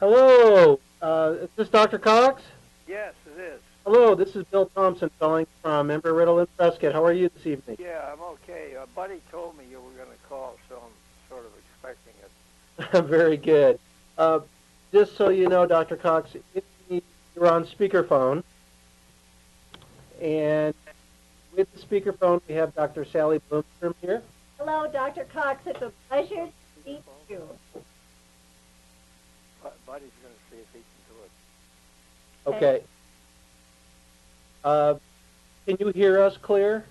Hello, is this Dr. Cox? Yes, it is. Hello, this is Bill Thompson calling from Embry-Riddle in Prescott. How are you this evening? Yeah, I'm okay. A buddy told me you were going to call, so I'm sort of expecting it. Very good. Uh, just so you know, Dr. Cox, you're on speakerphone, and with the speakerphone, we have Dr. Sally Bloomstrom here. Hello, Dr. Cox. It's a pleasure to meet you. Buddy's going to see if he can do it. Okay. Uh, can you hear us clear?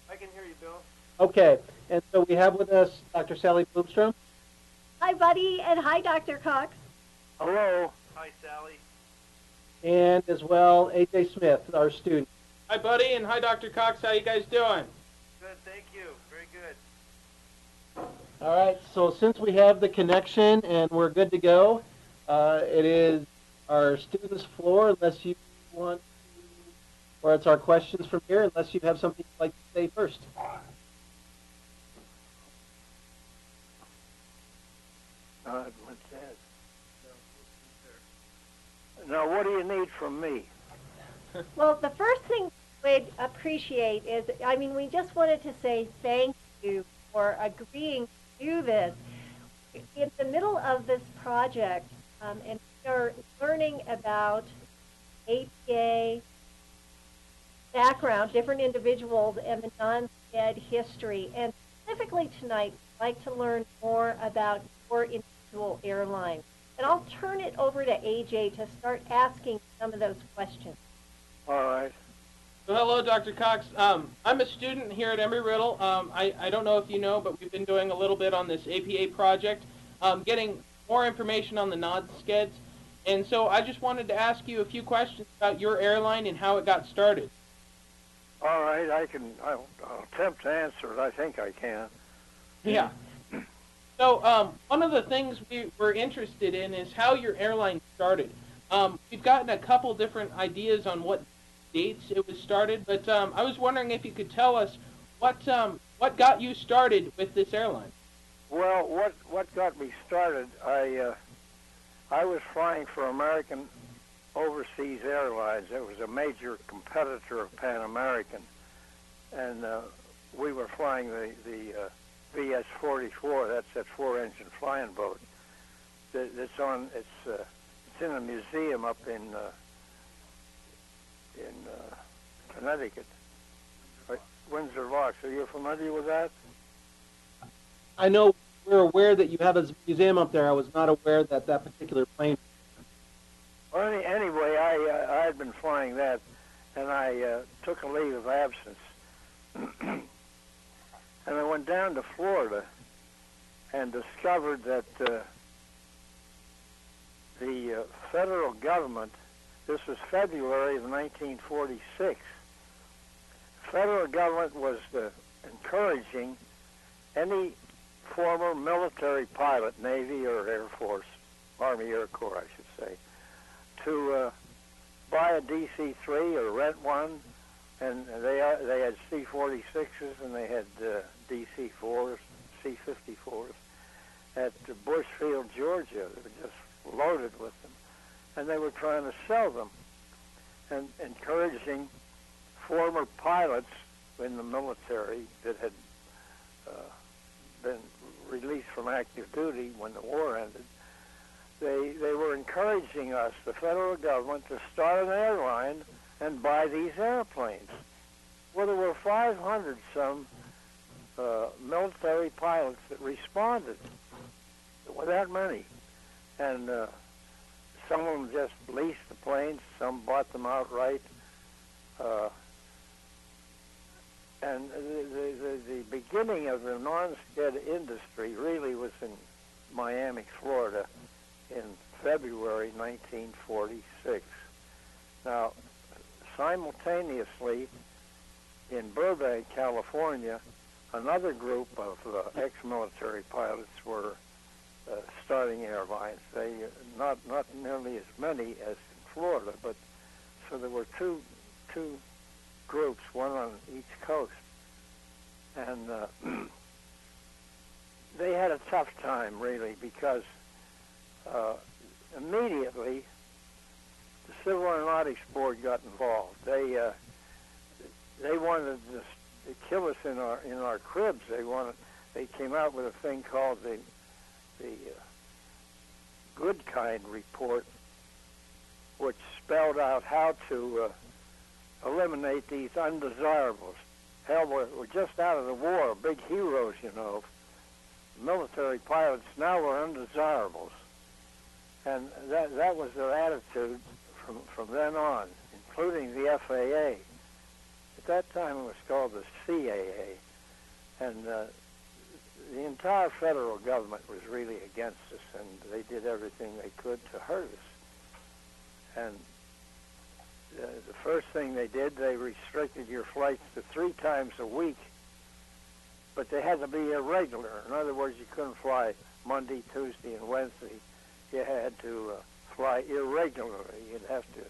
I can hear you, Bill. Okay. And so we have with us Dr. Sally Bloomstrom. Hi, buddy, and hi, Dr. Cox. Hello. Hi, Sally. And as well, AJ Smith, our student. Hi, buddy, and hi, Dr. Cox. How you guys doing? Good, thank you. Very good. All right, so since we have the connection and we're good to go, it is our students' floor unless you want to, or it's our questions from here unless you have something you'd like to say first. What's that? Now, what do you need from me? Well, the first thing we'd appreciate is, we just wanted to say thank you for agreeing to do this. In the middle of this project, and we are learning about APA background, different individuals, and the non-SCED history. And specifically tonight, I'd like to learn more about your individual airline. And I'll turn it over to AJ to start asking some of those questions. All right. So, hello, Dr. Cox. I'm a student here at Embry-Riddle. I don't know if you know, but we've been doing a little bit on this APA project, getting more information on the NODSCEDs. And so I just wanted to ask you a few questions about your airline and how it got started. All right, I'll attempt to answer it. I think I can. Yeah. So one of the things we're interested in is how your airline started. We've gotten a couple different ideas on what dates it was started, but I was wondering if you could tell us what got you started with this airline. Well, what got me started? I was flying for American Overseas Airlines. It was a major competitor of Pan American, and we were flying the VS-44. That's that four-engine flying boat. It's in a museum up in Connecticut, Windsor Locks. Are you familiar with that? I know we're aware that you have a museum up there. I was not aware that that particular plane. Well, anyway, I had been flying that, and I took a leave of absence. And I went down to Florida and discovered that the federal government, this was February of 1946, federal government was encouraging any former military pilot, Navy or Air Force, Army Air Corps, I should say, to buy a DC-3 or rent one. And they had C-46s and they had DC-4s, C-54s at Bushfield, Georgia. They were just loaded with them. And they were trying to sell them and encouraging former pilots in the military that had been released from active duty when the war ended. They were encouraging us, the federal government, to start an airline and buy these airplanes. Well, there were 500 some military pilots that responded. There were that many. And some of them just leased the planes, some bought them outright. And the beginning of the non-SCED industry really was in Miami, Florida in February 1946. Now, simultaneously, in Burbank, California, another group of ex-military pilots were starting airlines. They not nearly as many as in Florida, but so there were two groups, one on each coast, and they had a tough time really because they wanted to kill us in our cribs. They came out with a thing called the Good Kind Report, which spelled out how to eliminate these undesirables. Hell, we're just out of the war, big heroes, you know. Military pilots now were undesirables. And that was their attitude from then on, including the FAA. At that time, it was called the CAA. And the entire federal government was really against us, and they did everything they could to hurt us. And the first thing they did, they restricted your flights to 3 times a week, but they had to be irregular. In other words, you couldn't fly Monday, Tuesday, and Wednesday. You had to fly irregularly. You'd have to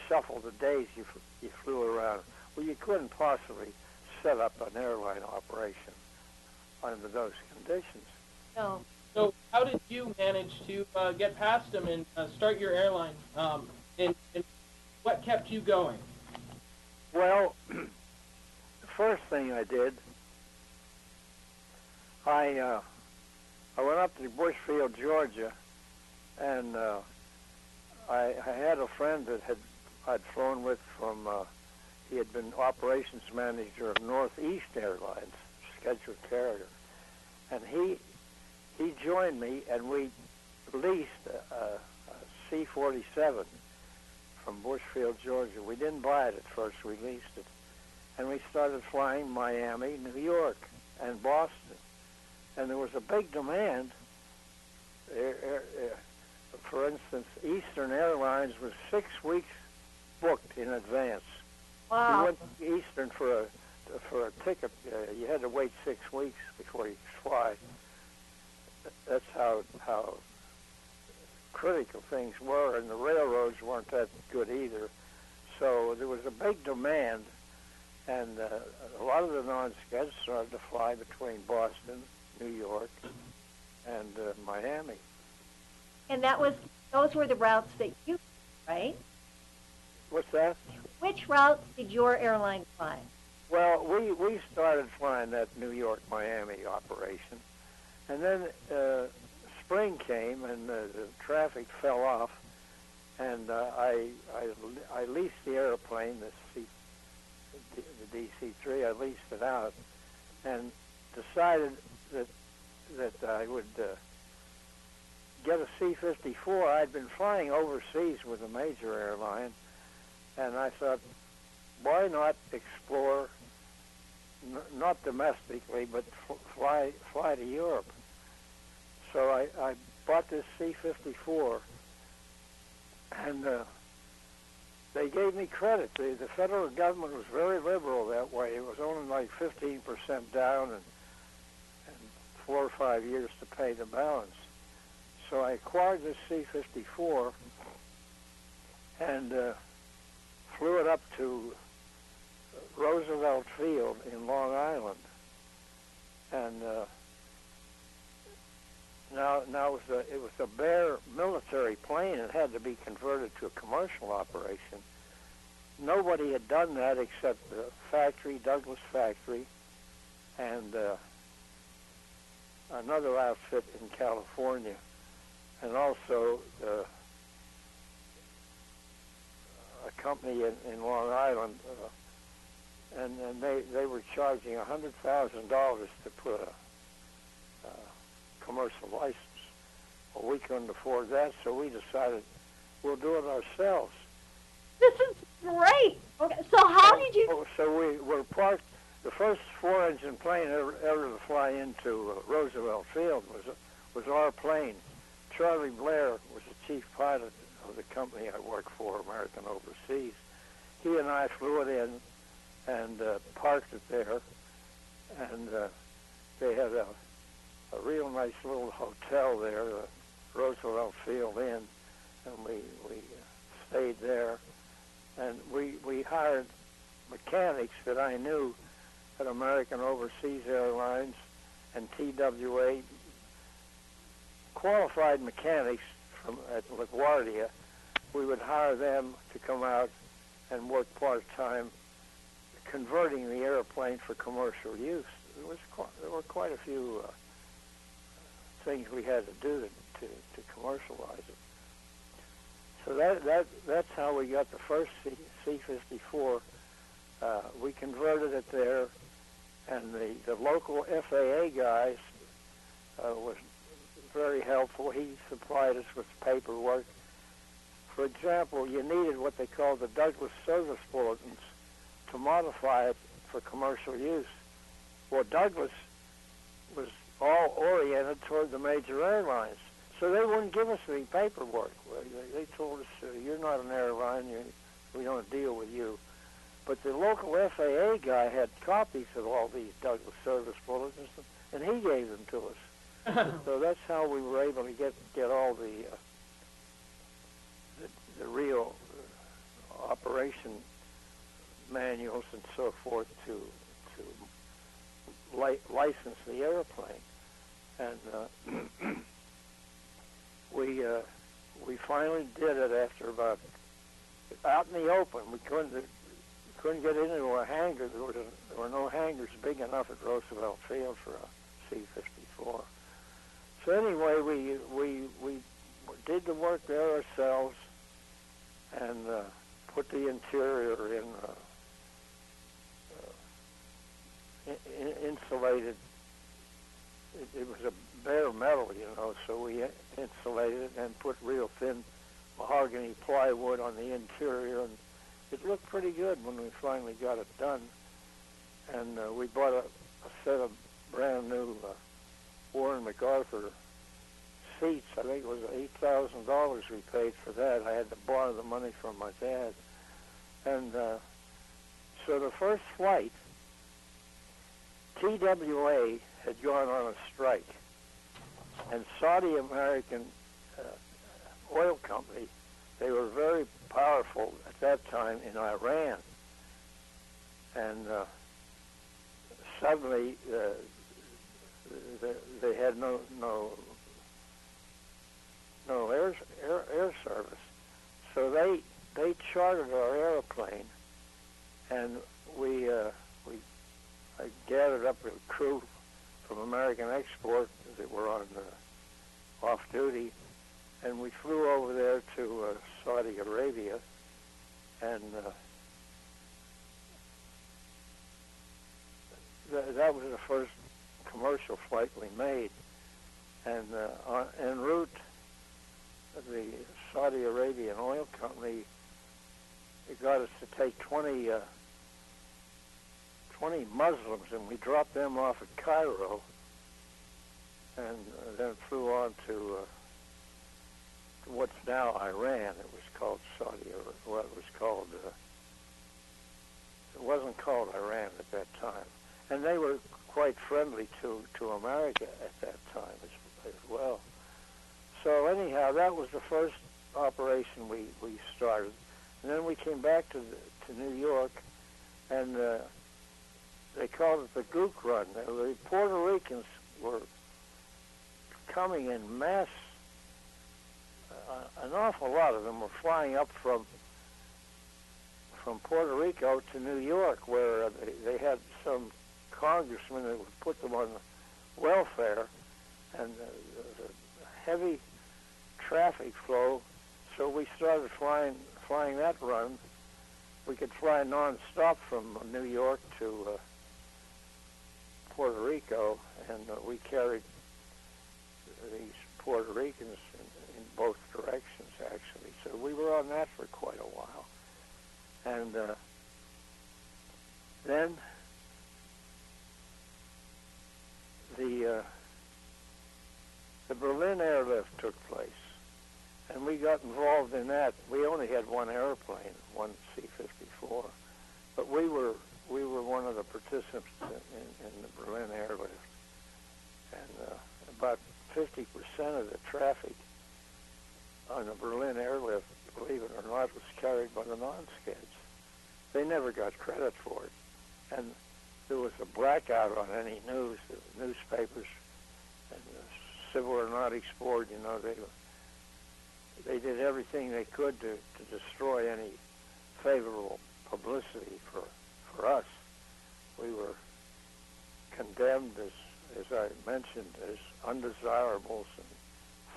shuffle the days you flew around. Well, you couldn't possibly set up an airline operation under those conditions. No. So how did you manage to get past them and start your airline? And what kept you going? Well, the first thing I did, I went up to Bushfield, Georgia, and I had a friend that I'd flown with from. He had been operations manager of Northeast Airlines, scheduled carrier, and he joined me, and we leased a C-47 from Bushfield, Georgia. We didn't buy it at first; we leased it, and we started flying Miami, New York, and Boston. And there was a big demand. For instance, Eastern Airlines was 6 weeks booked in advance. Wow. You went to Eastern for a ticket. You had to wait 6 weeks before you could fly. That's how critical things were, and the railroads weren't that good either. So there was a big demand, and a lot of the non-skeds started to fly between Boston, New York, and Miami. And those were the routes that you, right? What's that? Which routes did your airline fly? Well, we started flying that New York-Miami operation, and then spring came and the traffic fell off, and I leased the airplane, the DC-3. I leased it out, and decided that I would get a C-54. I'd been flying overseas with a major airline, and I thought, why not explore, not domestically, but fly to Europe? So I bought this C-54, and they gave me credit. The federal government was very liberal that way. It was only like 15% down and 4 or 5 years to pay the balance. So I acquired this C-54 and flew it up to Roosevelt Field in Long Island. And now it was a bare military plane. It had to be converted to a commercial operation. Nobody had done that except the factory, Douglas Factory, and another outfit in California, and also a company in Long Island, and they were charging $100,000 to put a commercial license. Well, we couldn't afford that, so we decided we'll do it ourselves. This is great. Okay, so how did you? So we were parked. The first 4-engine plane ever to fly into Roosevelt Field was our plane. Charlie Blair was the chief pilot of the company I worked for, American Overseas. He and I flew it in and parked it there, and they had a real nice little hotel there, the Roosevelt Field Inn, and we stayed there, and we hired mechanics that I knew at American Overseas Airlines and TWA, qualified mechanics at LaGuardia. We would hire them to come out and work part-time converting the airplane for commercial use. There were quite a few things we had to do to commercialize it. So that's how we got the first C-54. We converted it there, and the local FAA guys was very helpful. He supplied us with paperwork. For example, you needed what they called the Douglas Service Bulletins to modify it for commercial use. Well, Douglas was all oriented toward the major airlines, so they wouldn't give us any paperwork. They told us, you're not an airline, we don't deal with you. But the local FAA guy had copies of all these Douglas Service Bulletins, and he gave them to us. So that's how we were able to get all the real operation manuals and so forth to license the airplane. And we finally did it after about, out in the open. We couldn't get into a hangar. There were no hangars big enough at Roosevelt Field for a C-54. So anyway, we did the work there ourselves and put the interior in insulated. It was a bare metal, so we insulated it and put real thin mahogany plywood on the interior, and it looked pretty good when we finally got it done. And we bought a set of brand new Warren MacArthur seats. I think it was $8,000 we paid for that. I had to borrow the money from my dad. And so the first flight, TWA had gone on a strike, and Saudi American Oil Company, they were very powerful at that time in Iran, and suddenly they had no air service, so they chartered our airplane, and I gathered up a crew from American Export that were on off duty, and we flew over there to Saudi Arabia, and that was the first commercial flight we made. And en route, the Saudi Arabian Oil Company, it got us to take 20 Muslims, and we dropped them off at Cairo, and then flew on to what's now Iran. It was called Saudi, well, it was called, it wasn't called Iran at that time. And they were quite friendly to America at that time as well. So anyhow, that was the first operation we started. And then we came back to New York, and they called it the Gook Run. The Puerto Ricans were coming in mass. An awful lot of them were flying up from Puerto Rico to New York, where they had some congressman that would put them on welfare, and heavy traffic flow. So we started flying that run. We could fly non-stop from New York to Puerto Rico, and we carried these Puerto Ricans in both directions, actually. So we were on that for quite a while. And then the Berlin airlift took place, and we got involved in that. We only had one airplane, one C-54, but we were one of the participants in the Berlin airlift, and about 50% of the traffic on the Berlin airlift, believe it or not, was carried by the non-skids. They never got credit for it, and there was a blackout on any news. The newspapers and the Civil Aeronautics Board, they did everything they could to destroy any favorable publicity for us. condemned as I mentioned, as undesirables and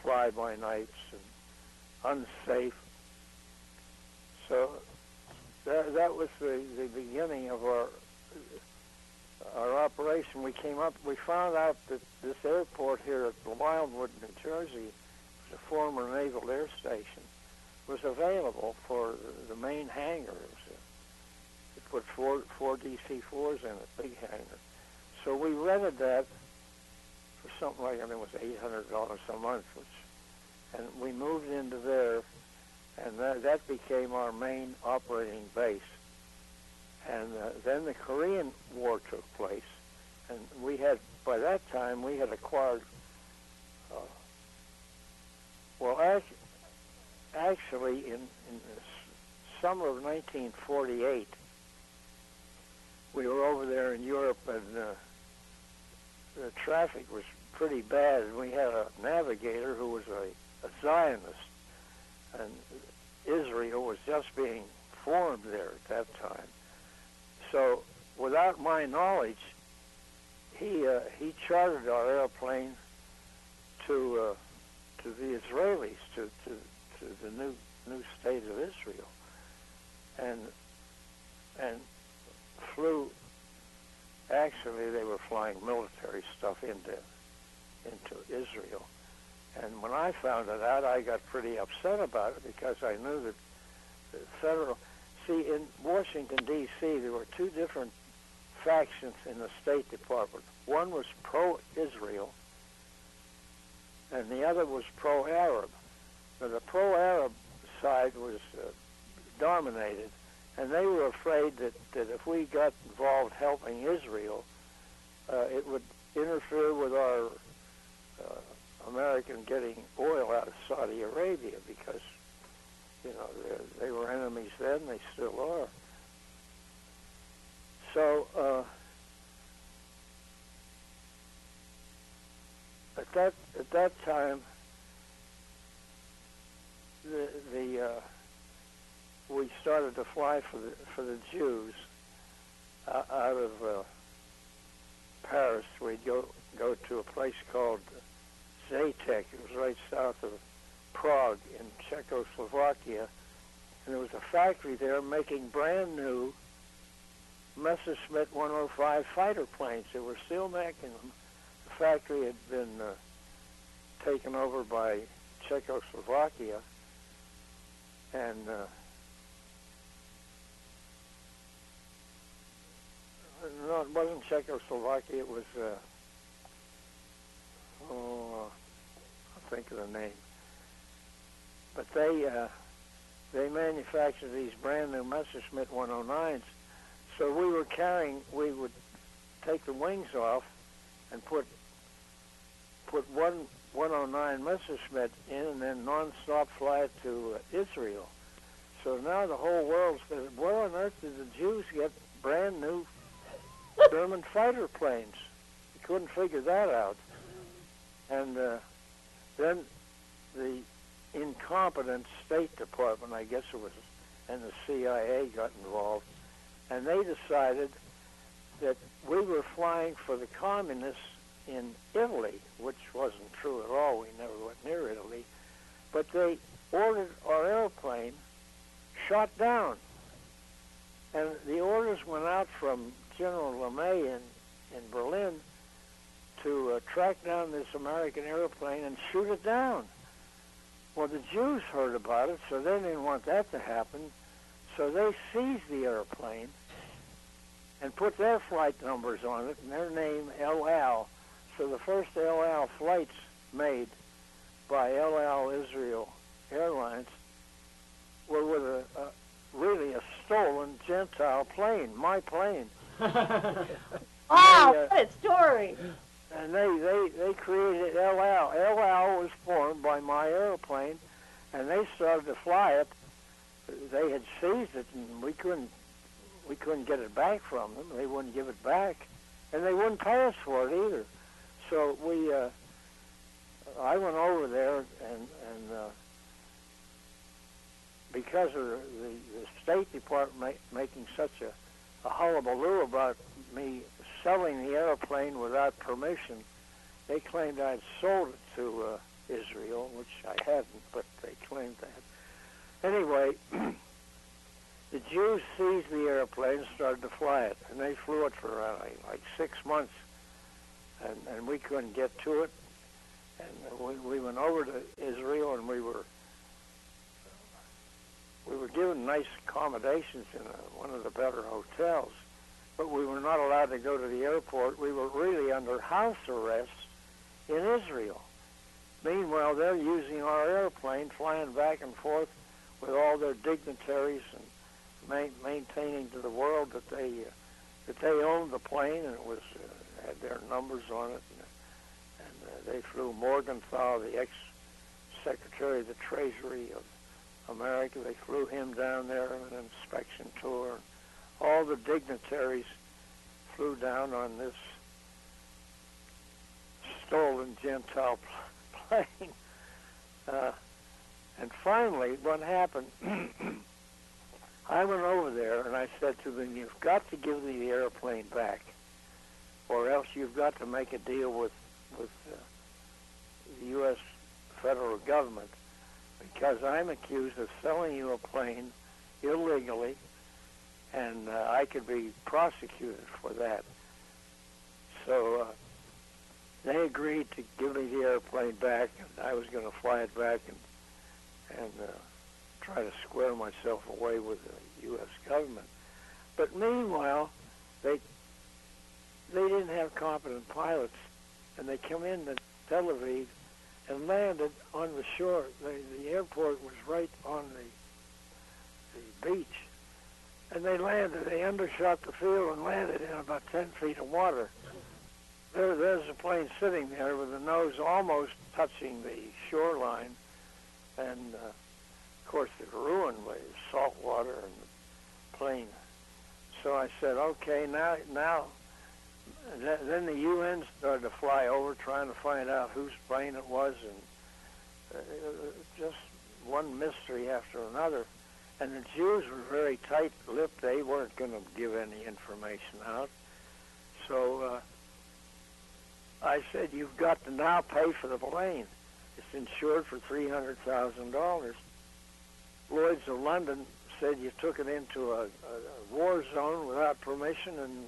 fly-by-nights and unsafe. So that was the beginning of our operation. We found out that this airport here at Wildwood, New Jersey, the former Naval Air Station, was available for the main hangar. It put four DC-4s in it, big hangar. So we rented that for something like, I think it was $800 a month, and we moved into there, and that became our main operating base. And then the Korean War took place, and by that time we had acquired, actually in the summer of 1948, we were over there in Europe, and the traffic was pretty bad, and we had a navigator who was a Zionist, and Israel was just being formed there at that time. So, without my knowledge, he chartered our airplane to the Israelis, to the new state of Israel, and flew. Actually, they were flying military stuff into Israel, and when I found it out, I got pretty upset about it because I knew that the federal. See, in Washington, D.C., there were two different factions in the State Department. One was pro-Israel, and the other was pro-Arab. Now, the pro-Arab side was dominated, and they were afraid that if we got involved helping Israel, it would interfere with our American getting oil out of Saudi Arabia because, you know, they were enemies then, they still are. So at that time, we started to fly for the Jews out of Paris. We'd go to a place called Zatek. It was right south of Prague in Czechoslovakia, and there was a factory there making brand new Messerschmitt 105 fighter planes. They were still making them. The factory had been taken over by Czechoslovakia, and no, it wasn't Czechoslovakia. It was I'll think of the name. But they manufactured these brand new Messerschmitt 109s. So we would take the wings off and put one 109 Messerschmitt in and then non-stop fly it to Israel. So now the whole world says, where on earth did the Jews get brand new German fighter planes? We couldn't figure that out. And then the incompetent State Department, I guess it was, and the CIA got involved, and they decided that we were flying for the communists in Italy, which wasn't true at all. We never went near Italy. But they ordered our airplane shot down. And the orders went out from General LeMay in Berlin to track down this American airplane and shoot it down. Well, the Jews heard about it, so they didn't want that to happen. So they seized the airplane and put their flight numbers on it and their name El Al. So the first El Al flights made by El Al Israel Airlines were with really a stolen Gentile plane, my plane. Wow, what a story. And they created El Al. El Al was formed by my airplane, and they started to fly it. They had seized it, and we couldn't get it back from them. They wouldn't give it back, and they wouldn't pay us for it either. So I went over there, and because of the State Department making such a hullabaloo about me selling the airplane without permission. They claimed I'd sold it to Israel, which I hadn't, but they claimed that. Anyway, the Jews seized the airplane and started to fly it, and they flew it for like 6 months, and we couldn't get to it. And we went over to Israel, and we were given nice accommodations in one of the better hotels, but we were not allowed to go to the airport. We were really under house arrest in Israel. Meanwhile, they're using our airplane, flying back and forth with all their dignitaries and maintaining to the world that they owned the plane, and it was had their numbers on it. And they flew Morgenthau, the ex-Secretary of the Treasury of America. They flew him down there on an inspection tour. All the dignitaries flew down on this stolen Gentile plane. And finally, what happened, I went over there and I said to them, you've got to give me the airplane back, or else you've got to make a deal with the U.S. federal government, because I'm accused of selling you a plane illegally, and I could be prosecuted for that. So they agreed to give me the airplane back, and I was going to fly it back and try to square myself away with the U.S. government. But meanwhile, they didn't have competent pilots, and they come into Tel Aviv and landed on the shore. The airport was right on the beach, and they landed. They undershot the field and landed in about 10 feet of water. There's a plane sitting there with the nose almost touching the shoreline, and of course the ruin was salt water and the plane. So I said, okay, now. Then the UN started to fly over, trying to find out whose plane it was, and just one mystery after another. And the Jews were very tight-lipped. They weren't going to give any information out. So I said, you've got to now pay for the plane. It's insured for $300,000. Lloyd's of London said you took it into a war zone without permission, and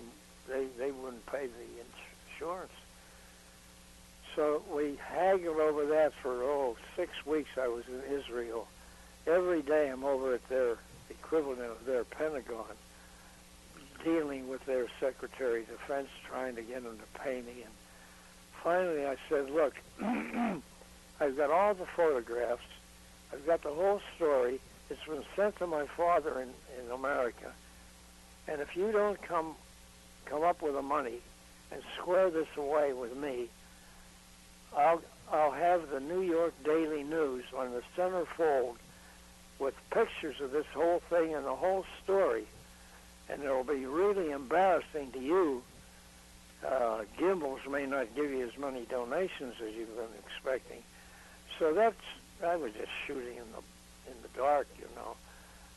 they wouldn't pay the insurance. So we haggled over that for 6 weeks. I was in Israel. Every day I'm over at their equivalent of their Pentagon, dealing with their Secretary of Defense, trying to get them to pay me. And finally I said, look, I've got all the photographs. I've got the whole story. It's been sent to my father in America. And if you don't come up with the money and square this away with me, I'll have the New York Daily News on the centerfold with pictures of this whole thing and the whole story, and it'll be really embarrassing to you. Gimbels may not give you as many donations as you've been expecting. So I was just shooting in the dark, you know.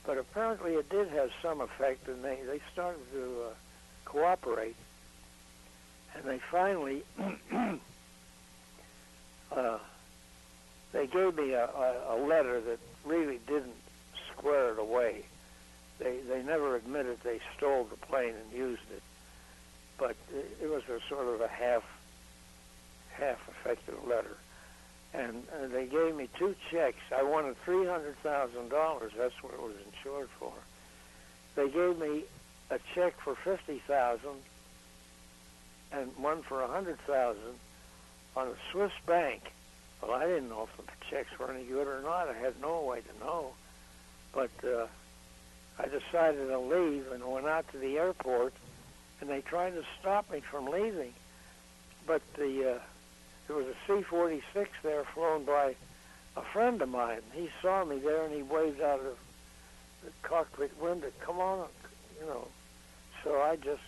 But apparently it did have some effect, and they started to cooperate. And they finally, they gave me a letter that really didn't square it away. They never admitted they stole the plane and used it, but it was a sort of a half effective letter. And they gave me 2 checks. I wanted $300,000. That's what it was insured for. They gave me a check for $50,000 and one for $100,000 on a Swiss bank. Well, I didn't know if the checks were any good or not. I had no way to know. But I decided to leave and went out to the airport, and they tried to stop me from leaving. But there was a C-46 there flown by a friend of mine. He saw me there, and he waved out of the cockpit window, come on, you know. So I just,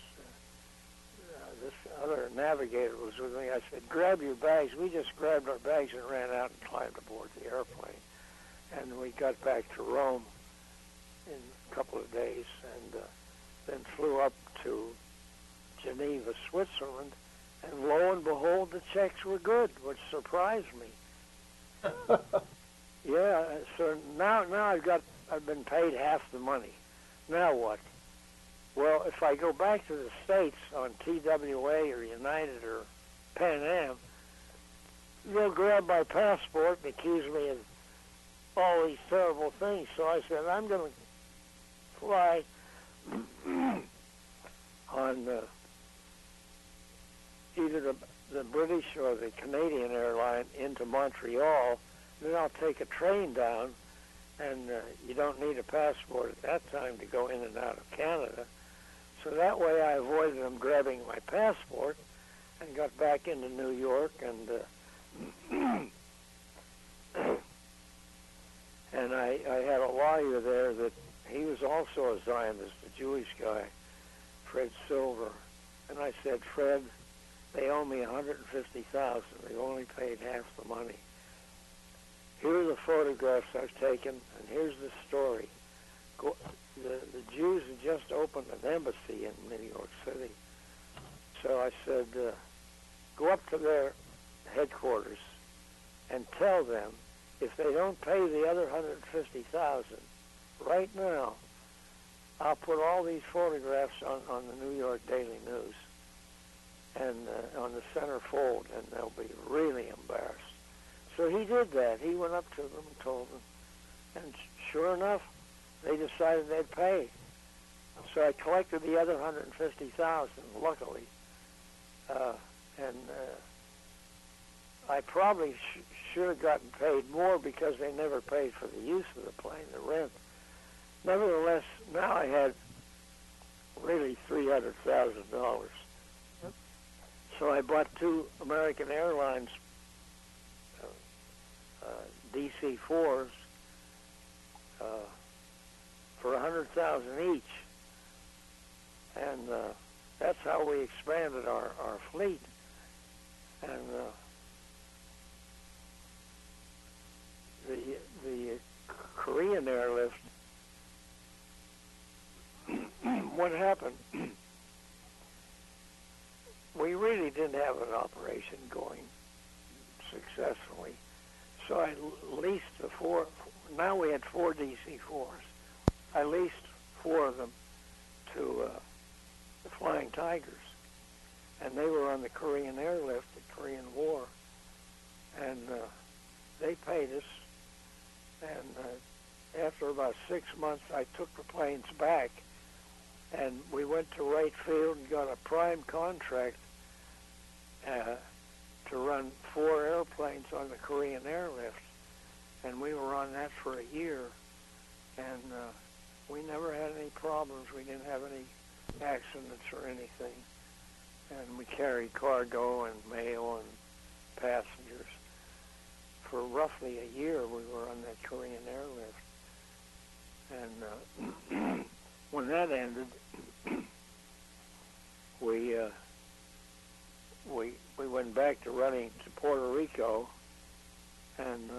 this other navigator was with me. I said, grab your bags. We just grabbed our bags and ran out and climbed aboard the airplane. And we got back to Rome in a couple of days, and then flew up to Geneva, Switzerland, and lo and behold, the checks were good, which surprised me. Yeah, so now I've been paid half the money. Now what? Well, if I go back to the States on TWA or United or Pan Am, they'll grab my passport and accuse me of all these terrible things. So I said, I'm going to fly on either the British or the Canadian airline into Montreal. Then I'll take a train down, and you don't need a passport at that time to go in and out of Canada. So that way I avoided them grabbing my passport and got back into New York, and and I had a lawyer there that he was also a Zionist, a Jewish guy, Fred Silver. And I said, Fred, they owe me $150,000. They only paid half the money. Here are the photographs I've taken, and here's the story. The Jews had just opened an embassy in New York City. So I said, go up to their headquarters and tell them if they don't pay the other $150,000 right now, I'll put all these photographs on the New York Daily News and on the centerfold, and they'll be really embarrassed. So he did that. He went up to them and told them, and sure enough, they decided they'd pay. So I collected the other $150,000, luckily, and I probably should have gotten paid more because they never paid for the use of the plane, the rent. Nevertheless, now I had really $300,000. So I bought two American Airlines DC-4s for $100,000 each, and that's how we expanded our fleet. And the Korean airlift, what happened? We really didn't have an operation going successfully. So I leased the four. Now we had 4 DC-4s. I leased 4 of them to the Flying Tigers, and they were on the Korean airlift, the Korean War, and they paid us. And after about 6 months, I took the planes back, and we went to Wright Field and got a prime contract to run 4 airplanes on the Korean airlift, and we were on that for a year, and we never had any problems. We didn't have any accidents or anything, and we carried cargo and mail and passengers. For roughly a year, we were on that Korean airlift, and when that ended, we went back to running to Puerto Rico, and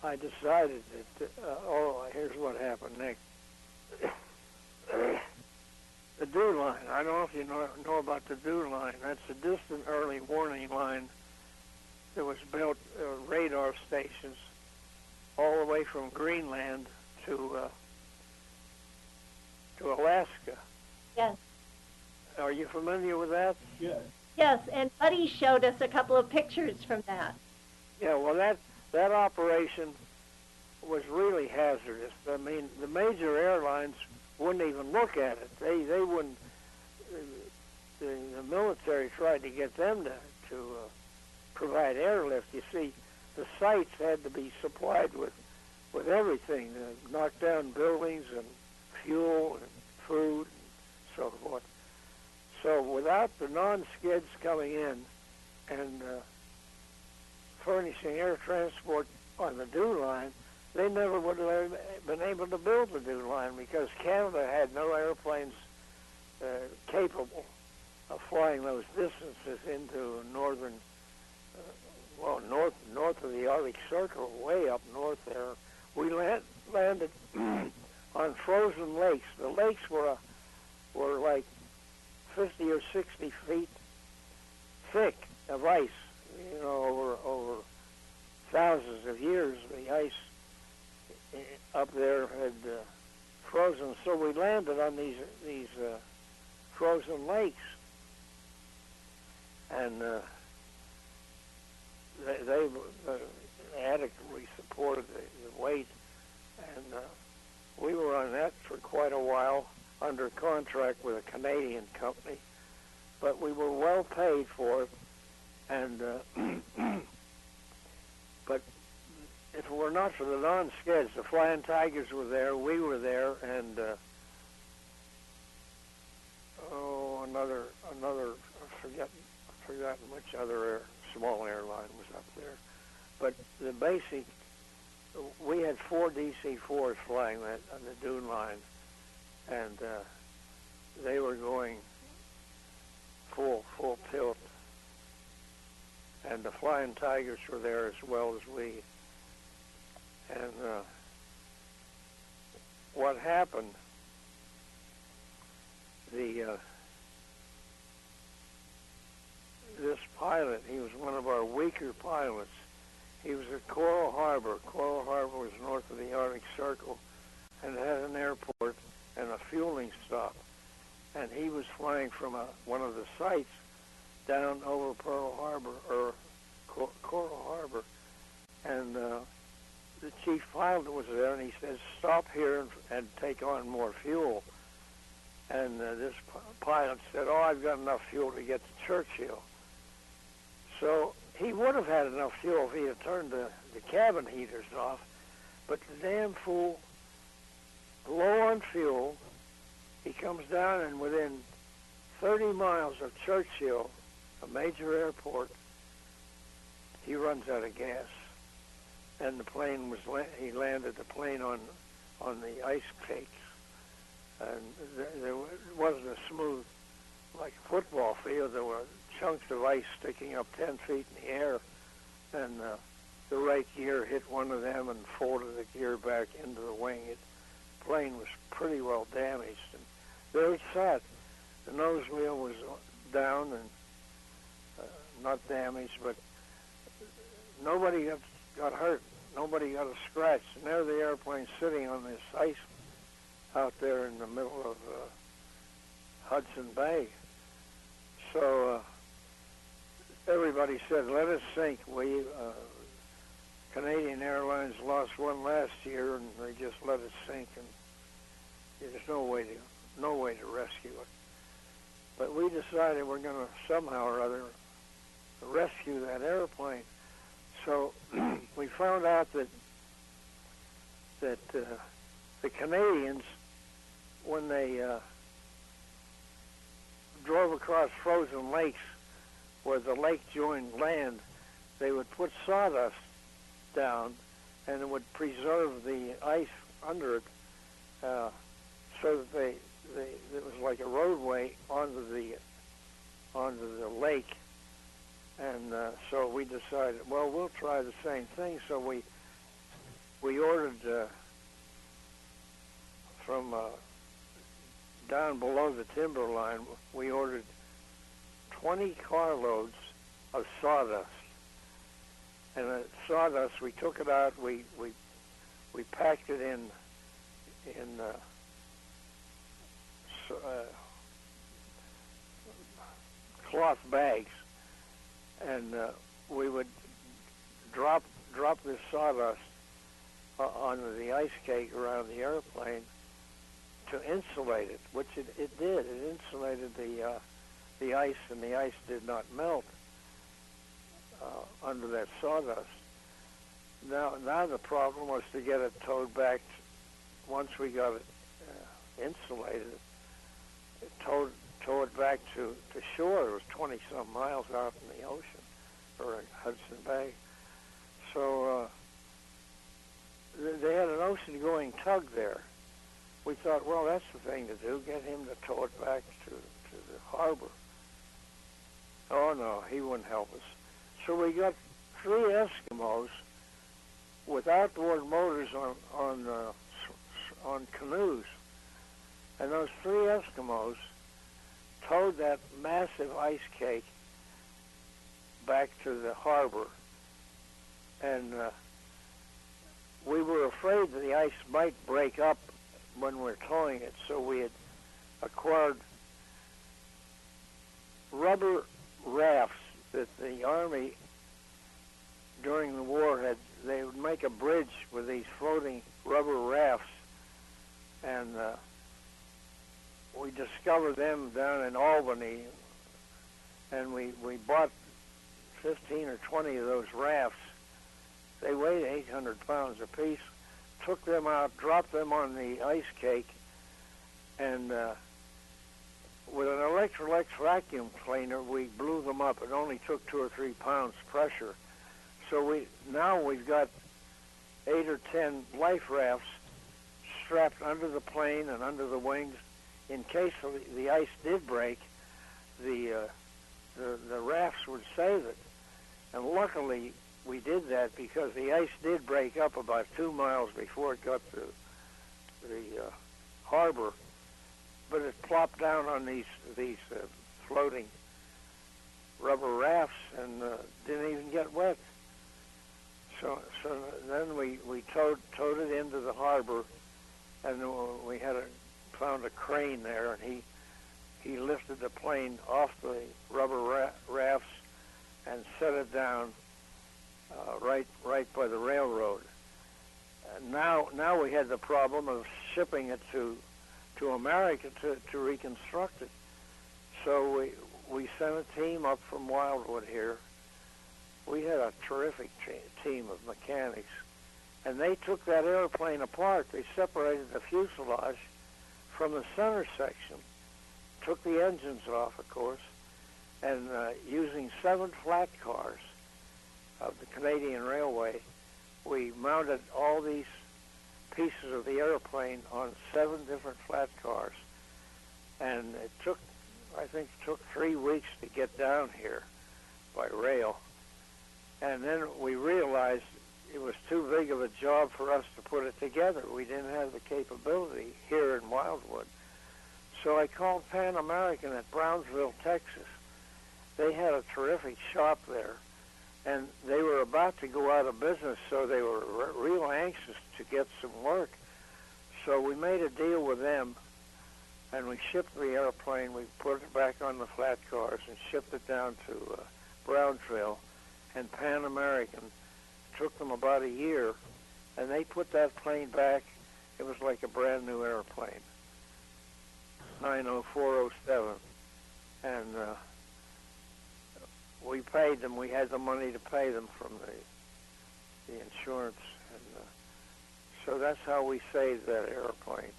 I decided that, here's what happened next. The DEW line, I don't know if you know about the DEW line. That's a distant early warning line that was built, radar stations, all the way from Greenland to Alaska. Yes. Are you familiar with that? Yes. Yes, and Buddy showed us a couple of pictures from that. Yeah, well, that operation was really hazardous. I mean, the major airlines wouldn't even look at it. They wouldn't. The military tried to get them to provide airlift. You see, the sites had to be supplied with everything, knock down buildings and fuel and food and so forth. So without the non-skids coming in and furnishing air transport on the DEW line, they never would have been able to build the DEW line because Canada had no airplanes capable of flying those distances into northern, north of the Arctic Circle, way up north there. We landed on on frozen lakes. The lakes were like 50 or 60 feet thick of ice. You know, over thousands of years, the ice up there had frozen. So we landed on these frozen lakes, and they adequately supported the weight, and we were on that for quite a while under contract with a Canadian company, but we were well paid for it, and but if it were not for the non-skids, the Flying Tigers were there, we were there, and I've forgotten which other small airline was up there. But the basic, we had 4 DC-4s flying that on the Dune line, and they were going full tilt. And the Flying Tigers were there as well as we. And what happened, this pilot, he was one of our weaker pilots. He was at Coral Harbor. Coral Harbor was north of the Arctic Circle and had an airport and a fueling stop. And he was flying from one of the sites down over Pearl Harbor, or Coral Harbor. And the chief pilot was there, and he said, "Stop here and take on more fuel." And this pilot said, "Oh, I've got enough fuel to get to Churchill." So he would have had enough fuel if he had turned the cabin heaters off, but the damn fool, low on fuel, he comes down, and within 30 miles of Churchill, a major airport, he runs out of gas. And the plane he landed the plane on the ice cakes. And there wasn't a smooth, like a football field. There were chunks of ice sticking up 10 feet in the air, and the right gear hit one of them and folded the gear back into the wing. The plane was pretty well damaged, and there it sat. The nose wheel was down and not damaged, but nobody got hurt. Nobody got a scratch. And there the airplane sitting on this ice out there in the middle of Hudson Bay. So everybody said, "Let it sink." Canadian Airlines lost one last year, and they just let it sink, and there's no way to rescue it. But we decided we're going to somehow or other rescue that airplane. So we found out that the Canadians, when they drove across frozen lakes where the lake joined land, they would put sawdust down, and it would preserve the ice under it, so that it was like a roadway onto the lake. And so we decided, well, we'll try the same thing. So we ordered from down below the timberline, we ordered 20 carloads of sawdust. And the sawdust, we took it out, we packed it in cloth bags, and we would drop this sawdust onto the ice cake around the airplane to insulate it, which it did. It insulated the ice, and the ice did not melt under that sawdust. Now the problem was to get it towed back. Once we got it insulated, towed it back to shore. It was 20-some miles out in the ocean, or in Hudson Bay. So they had an ocean-going tug there. We thought, well, that's the thing to do, get him to tow it back to the harbor. Oh, no, he wouldn't help us. So we got 3 Eskimos with outboard motors on on canoes. And those three Eskimos towed that massive ice cake back to the harbor. And we were afraid that the ice might break up when we're towing it, so we had acquired rubber rafts that the Army during the war they would make a bridge with these floating rubber rafts, and we discovered them down in Albany, and we bought 15 or 20 of those rafts. They weighed 800 pounds apiece. Took them out, dropped them on the ice cake, and with an Electrolux vacuum cleaner, we blew them up. It only took 2 or 3 pounds pressure. So we've got 8 or 10 life rafts strapped under the plane and under the wings. In case the ice did break, the rafts would save it. And luckily, we did that because the ice did break up about 2 miles before it got to the harbor, but it plopped down on these floating rubber rafts and didn't even get wet. So then we towed it into the harbor, and we found a crane there, and he lifted the plane off the rubber rafts and set it down right by the railroad. Now we had the problem of shipping it to America to reconstruct it. So we sent a team up from Wildwood here. We had a terrific team of mechanics, and they took that airplane apart. They separated the fuselage from the center section, took the engines off, of course, and using 7 flat cars of the Canadian Railway, we mounted all these pieces of the airplane on 7 different flat cars. And it took 3 weeks to get down here by rail. And then we realized it was too big of a job for us to put it together. We didn't have the capability here in Wildwood. So I called Pan American at Brownsville, Texas. They had a terrific shop there, and they were about to go out of business, so they were real anxious to get some work. So we made a deal with them, and we shipped the airplane. We put it back on the flat cars and shipped it down to Brownsville. And Pan American took them about a year, and they put that plane back. It was like a brand new airplane, 90407, and we paid them. We had the money to pay them from the insurance, and so that's how we saved that airplane.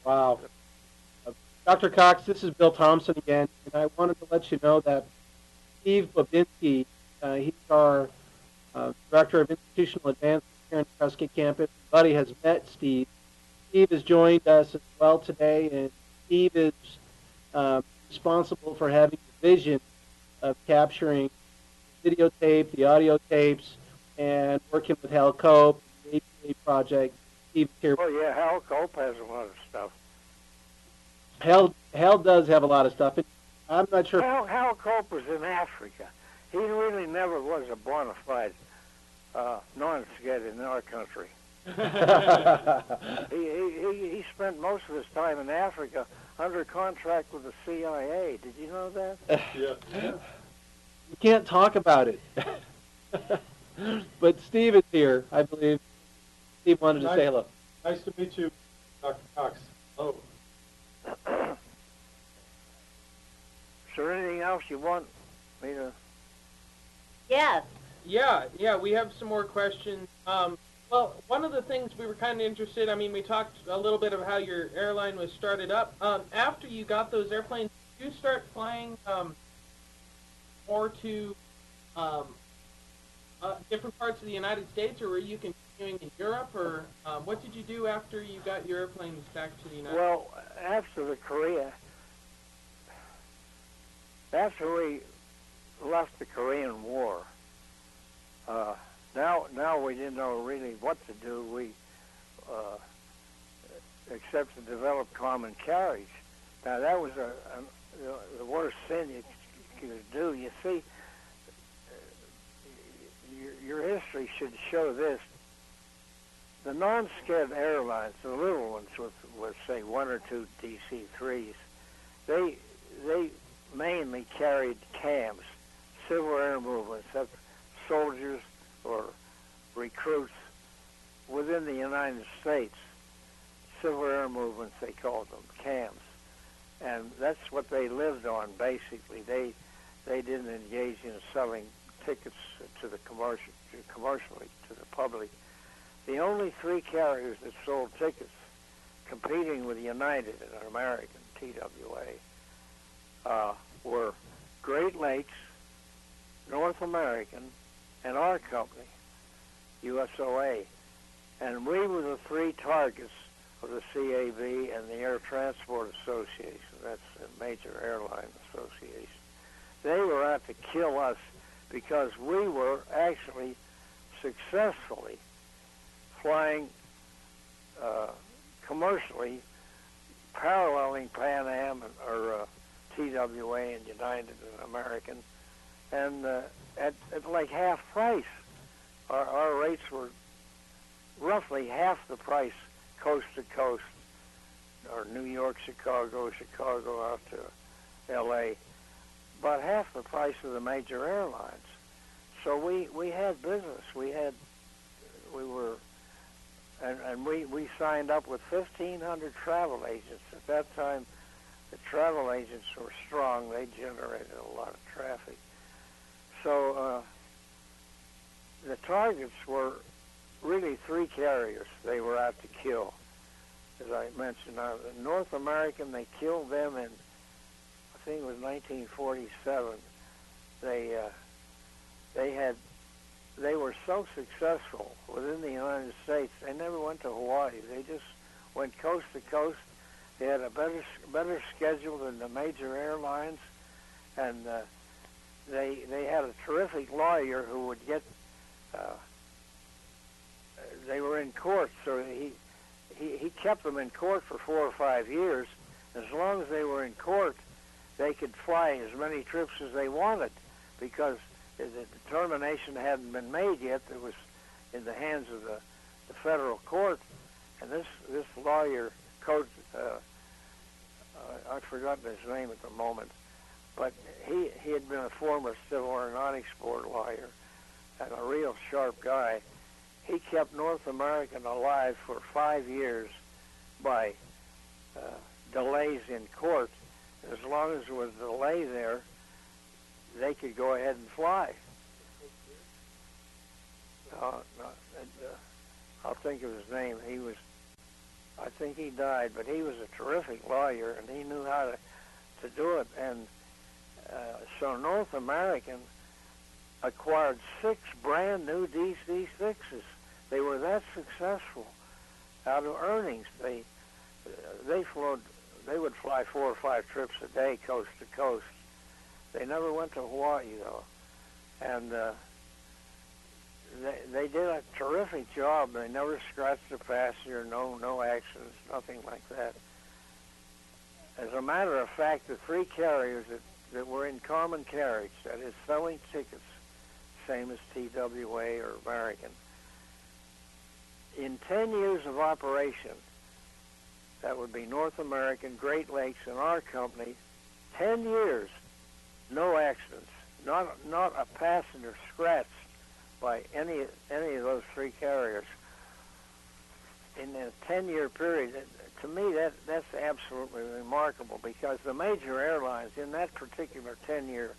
Wow. Dr. Cox, this is Bill Thompson again, and I wanted to let you know that Steve Babinski, he's our Director of Institutional Advancement here in the Prescott campus. Buddy has met Steve. Steve has joined us as well today, and Steve is responsible for having the vision of capturing the videotape, the audio tapes, and working with Hal Cope, the APA project. Steve's here. Oh, yeah, Hal Cope has a lot of stuff. Hal does have a lot of stuff. I'm not sure. Hal Cope was in Africa. He really never was a bona fide non-scat in our country. he spent most of his time in Africa under contract with the CIA. Did you know that? Yeah. We can't talk about it. But Steve is here, I believe. Steve wanted to say hello. Nice to meet you, Dr. Cox. Oh. Is there anything else you want me to? Yes. Yeah, we have some more questions. Well, one of the things we were kind of interested, we talked a little bit of how your airline was started up. After you got those airplanes, did you start flying more to different parts of the United States, or were you continuing in Europe, or what did you do after you got your airplanes back to the United States? Well, after we left the Korean War, now we didn't know really what to do. except to develop common carriage. Now that was the worst sin you could do. You see, your history should show this. The non-sched airlines, the little ones with say 1 or 2 DC-3s, they mainly carried CAMs, Civil Air Movements, that's soldiers or recruits within the United States. Civil Air Movements, they called them, CAMs. And that's what they lived on, basically. They didn't engage in selling tickets to the commercially to the public. The only 3 carriers that sold tickets competing with United and American, TWA, were Great Lakes, North American, and our company, USOA. And we were the 3 targets of the CAB and the Air Transport Association. That's a major airline association. They were out to kill us because we were actually successfully flying commercially, paralleling Pan Am or TWA and United and American, and at like half price. Our rates were roughly half the price coast to coast, or New York, Chicago out to L.A., but half the price of the major airlines. So we had business. We signed up with 1,500 travel agents. At that time, the travel agents were strong. They generated a lot of traffic. So the targets were really 3 carriers they were out to kill. As I mentioned, North American, they killed them in, I think it was 1947. They were so successful within the United States, they never went to Hawaii. They just went coast to coast. They had a better schedule than the major airlines, and they had a terrific lawyer who would get. They were in court, so he kept them in court for 4 or 5 years. As long as they were in court, they could fly as many trips as they wanted, because the determination hadn't been made yet. It was in the hands of the federal court, and this lawyer, I've forgotten his name at the moment, but he had been a former Civil Aeronautics Board lawyer and a real sharp guy. He kept North American alive for 5 years by delays in court. As long as there was a delay there, they could go ahead and fly. I'll think of his name. I think he died, but he was a terrific lawyer, and he knew how to do it. And so North American acquired 6 brand new DC-6s. They were that successful out of earnings. They would fly 4 or 5 trips a day, coast to coast. They never went to Hawaii, though. And they did a terrific job. They never scratched a passenger, no accidents, nothing like that. As a matter of fact, the 3 carriers that were in common carriage, that is selling tickets, same as TWA or American, in 10 years of operation, that would be North American, Great Lakes, and our company, 10 years, no accidents, not a passenger scratched by any of those 3 carriers. In a 10-year period, to me, that's absolutely remarkable, because the major airlines in that particular 10-year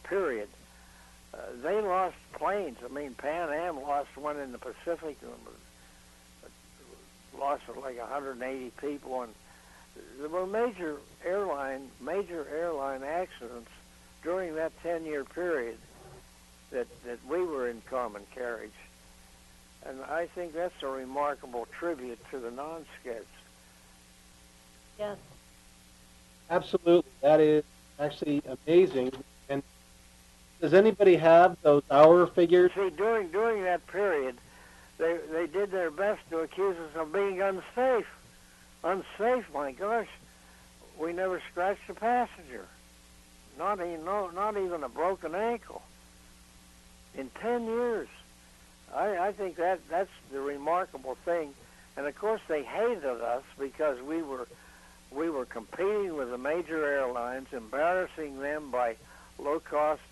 period, they lost planes. I mean, Pan Am lost one in the Pacific, lost like 180 people, and there were major airline accidents during that 10-year period that we were in common carriage. And I think that's a remarkable tribute to the non-skeds. Yes. Absolutely. That is actually amazing. And does anybody have those hour figures? See, during that period, they did their best to accuse us of being unsafe. unsafe. My gosh, we never scratched a passenger. Not even a broken ankle. In 10 years. I think that's the remarkable thing. And of course they hated us because we were competing with the major airlines, embarrassing them by low cost.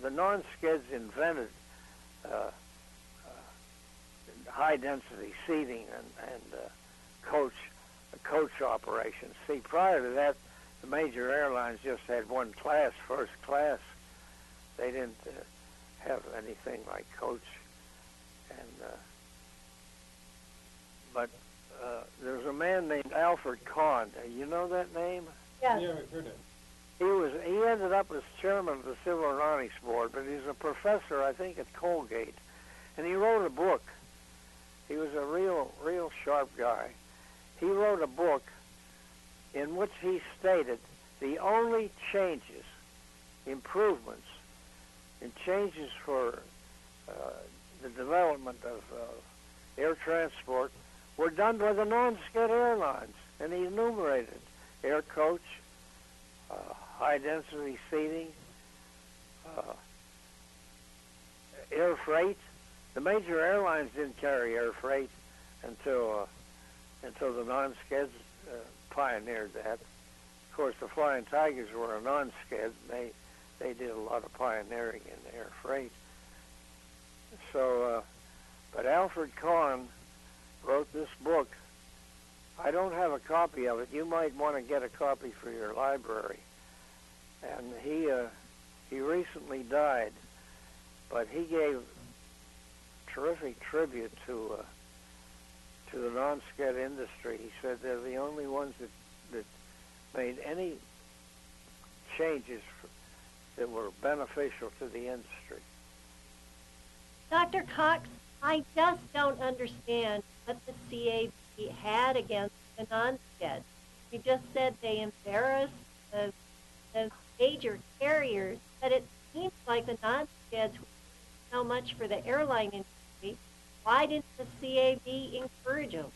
The non-skids invented high density seating and coach operations. See, prior to that, the major airlines just had one class, first class. They didn't have anything like coach. And but there's a man named Alfred Kahn. You know that name? Yes. Yeah, I've heard it. He ended up as chairman of the Civil Aeronautics Board, but he's a professor, I think, at Colgate, and he wrote a book. He was a real sharp guy. He wrote a book in which he stated the only changes, improvements, and changes for the development of air transport were done by the non-skid airlines, and he enumerated air coach, high-density seating, air freight. The major airlines didn't carry air freight until the non-skids pioneered that. Of course, the Flying Tigers were a non-skid. They did a lot of pioneering in air freight. So, but Alfred Kahn wrote this book. I don't have a copy of it. You might want to get a copy for your library. And he recently died, but he gave terrific tribute to the non-skid industry. He said they're the only ones that made any changes that were beneficial to the industry. Dr. Cox, I just don't understand what the CAB had against the non-skid. You just said they embarrassed the major carriers, but it seems like the non-skids were so much for the airline industry. Why didn't the CAB encourage them?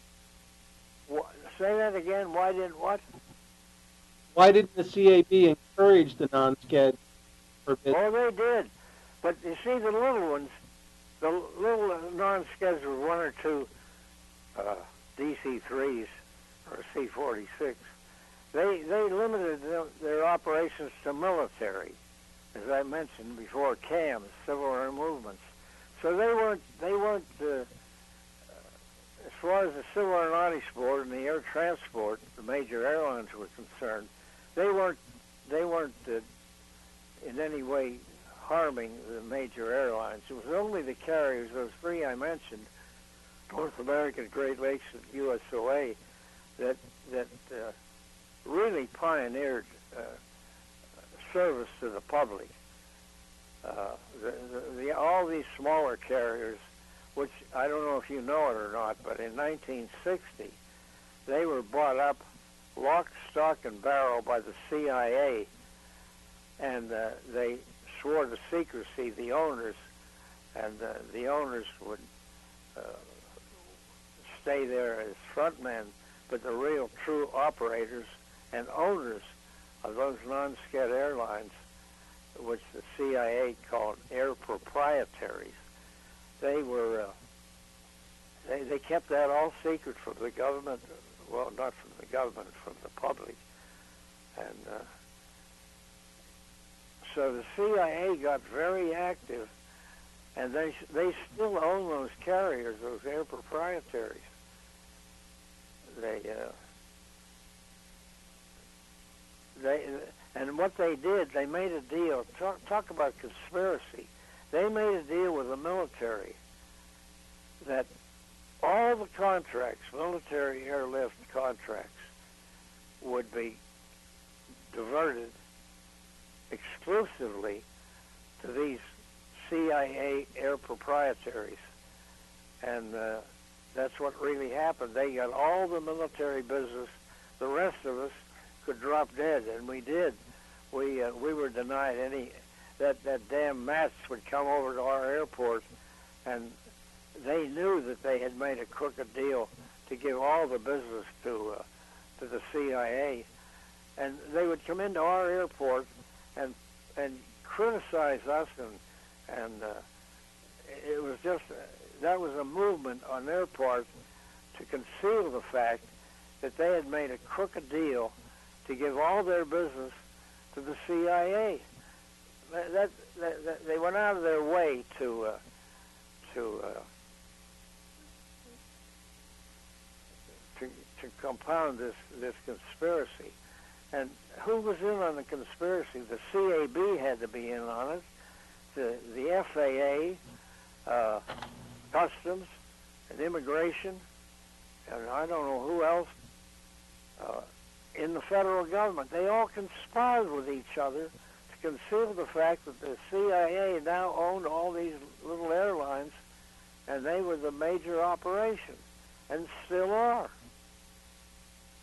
Say that again. Why didn't what? Why didn't the CAB encourage the non-skid for business? Oh, they did. But you see, the little ones, the little non-skids were one or two DC-3s or C-46. They limited their operations to military, as I mentioned before, CAMs, Civil Air Movements. So they weren't as far as the Civil Aeronautics Board and the air transport, the major airlines were concerned, they weren't in any way harming the major airlines. It was only the carriers, those three I mentioned, North American, Great Lakes, and USOA, that really pioneered service to the public. All these smaller carriers, which I don't know if you know it or not, but in 1960, they were bought up lock, stock, and barrel by the CIA, and they swore to secrecy, the owners, and the owners would stay there as frontmen, but the real true operators and owners of those non-skid airlines, which the CIA called air proprietaries, they were they kept that all secret from the government. Well, not from the government, from the public. And so the CIA got very active, and they still own those carriers, those air proprietaries. And what they did, they made a deal. Talk about conspiracy. They made a deal with the military that all the contracts, military airlift contracts, would be diverted exclusively to these CIA air proprietaries. And that's what really happened. They got all the military business. The rest of us could drop dead, and we did. We were denied any. That damn Mats would come over to our airport, and they knew that they had made a crooked deal to give all the business to the CIA, and they would come into our airport and criticize us, and it was just that was a movement on their part to conceal the fact that they had made a crooked deal to give all their business to the CIA. They went out of their way to compound this conspiracy. And who was in on the conspiracy? The CAB had to be in on it, the FAA, Customs, and Immigration, and I don't know who else, in the federal government. They all conspired with each other to conceal the fact that the CIA now owned all these little airlines, and they were the major operation, and still are.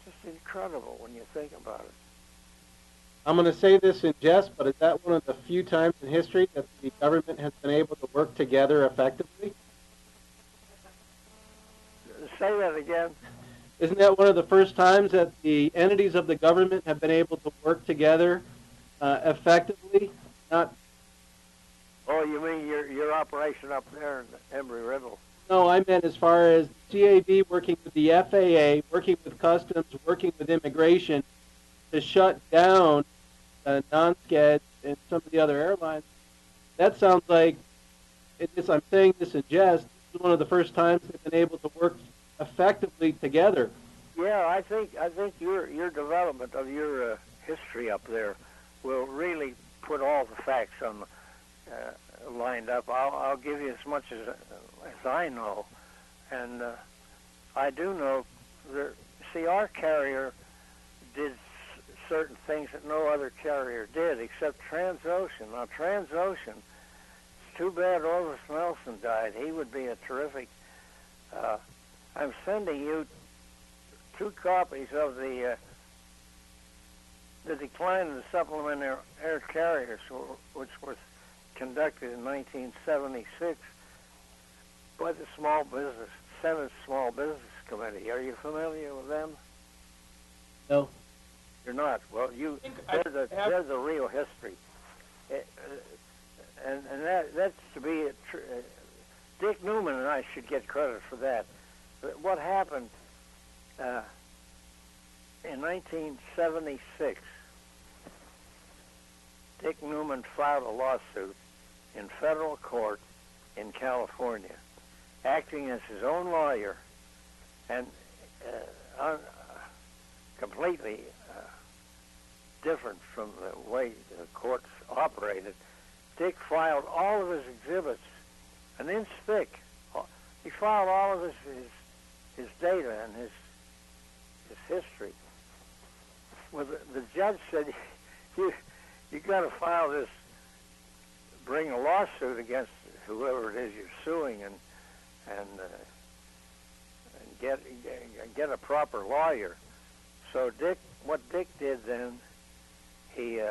Just incredible when you think about it. I'm going to say this in jest, but is that one of the few times in history that the government has been able to work together effectively? Say that again. Isn't that one of the first times that the entities of the government have been able to work together effectively? Not. Oh, you mean your operation up there in Embry-Riddle? No, I meant as far as CAB working with the FAA, working with Customs, working with Immigration to shut down non-SCAD and some of the other airlines. That sounds like, I'm saying this in jest, this is one of the first times they've been able to work effectively together. Yeah, I think your development of your history up there will really put all the facts on lined up. I'll give you as much as I know, and I do know that. See, our carrier did certain things that no other carrier did, except Transocean. Now, Transocean. It's too bad Orvis Nelson died. He would be a terrific. I'm sending you 2 copies of the decline of the supplementary air carriers, which was conducted in 1976 by the Senate Small Business Committee. Are you familiar with them? No. You're not. Well, there's a real history, and that's to be Dick Newman and I should get credit for that. But what happened in 1976? Dick Newman filed a lawsuit in federal court in California, acting as his own lawyer, and completely different from the way the courts operated. Dick filed all of his exhibits, an inch thick. He filed all of his data and his history. Well, the judge said, you got to file this, bring a lawsuit against whoever it is you're suing, and get a proper lawyer. So what Dick did then, he